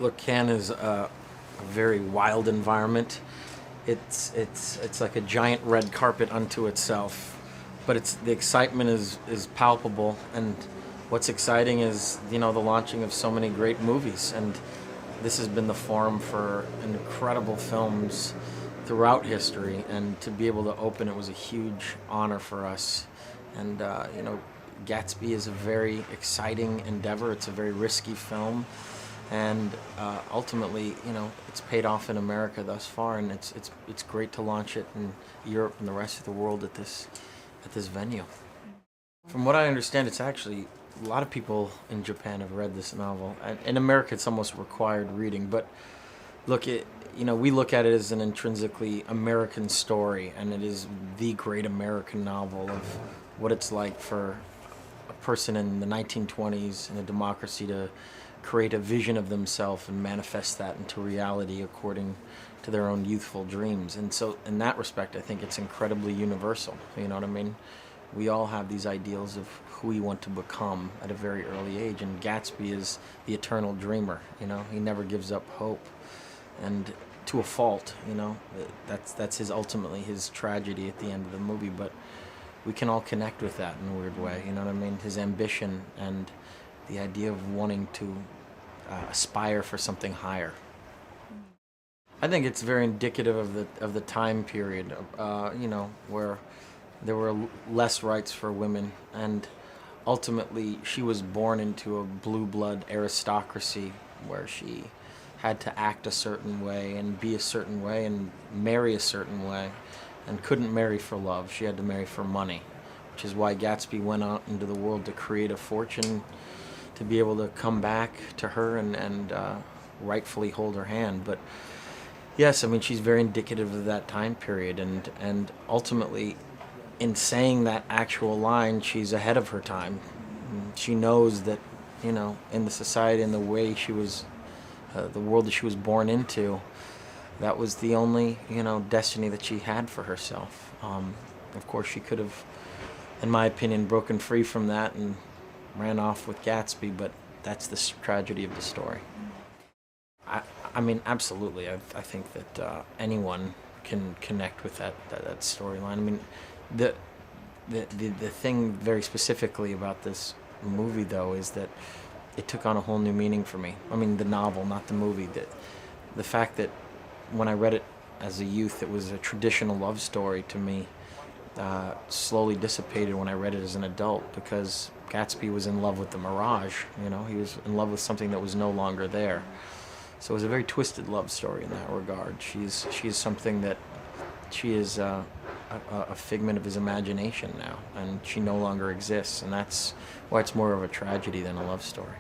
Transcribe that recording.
Look, Cannes is a very wild environment. It's like a giant red carpet unto itself, but the excitement is palpable. And what's exciting is the launching of so many great movies, and this has been the forum for incredible films throughout history. And to be able to open it was a huge honor for us. And Gatsby is a very exciting endeavor. It's a very risky film. And ultimately, it's paid off in America thus far, and it's great to launch it in Europe and the rest of the world at this venue. From what I understand, it's actually a lot of people in Japan have read this novel. In America, it's almost required reading. But look, we look at it as an intrinsically American story, and it is the great American novel of what it's like for a person in the 1920s in a democracy to create a vision of themselves and manifest that into reality according to their own youthful dreams. And so in that respect, I think it's incredibly universal. You know what I mean? We all have these ideals of who we want to become at a very early age, and Gatsby is the eternal dreamer. He never gives up hope, and to a fault. That's ultimately his tragedy at the end of the movie. But we can all connect with that in a weird way. You know what I mean? His ambition and the idea of wanting to aspire for something higher. I think it's very indicative of the time period, where there were less rights for women, and ultimately she was born into a blue blood aristocracy where she had to act a certain way and be a certain way and marry a certain way, and couldn't marry for love. She had to marry for money, which is why Gatsby went out into the world to create a fortune, to be able to come back to her and rightfully hold her hand. But yes, I mean, she's very indicative of that time period, and ultimately, in saying that actual line, she's ahead of her time. She knows that, in the society and the way she was, the world that she was born into, that was the only, destiny that she had for herself. Of course, she could have, in my opinion, broken free from that and ran off with Gatsby, but that's the tragedy of the story. I mean, absolutely. I think that anyone can connect with that storyline. I mean, the thing very specifically about this movie, though, is that it took on a whole new meaning for me. I mean, the novel, not the movie. The fact that when I read it as a youth, it was a traditional love story to me, slowly dissipated when I read it as an adult, because Gatsby was in love with the mirage. He was in love with something that was no longer there. So it was a very twisted love story in that regard. She is something that she is a figment of his imagination now, and she no longer exists, and that's why it's more of a tragedy than a love story.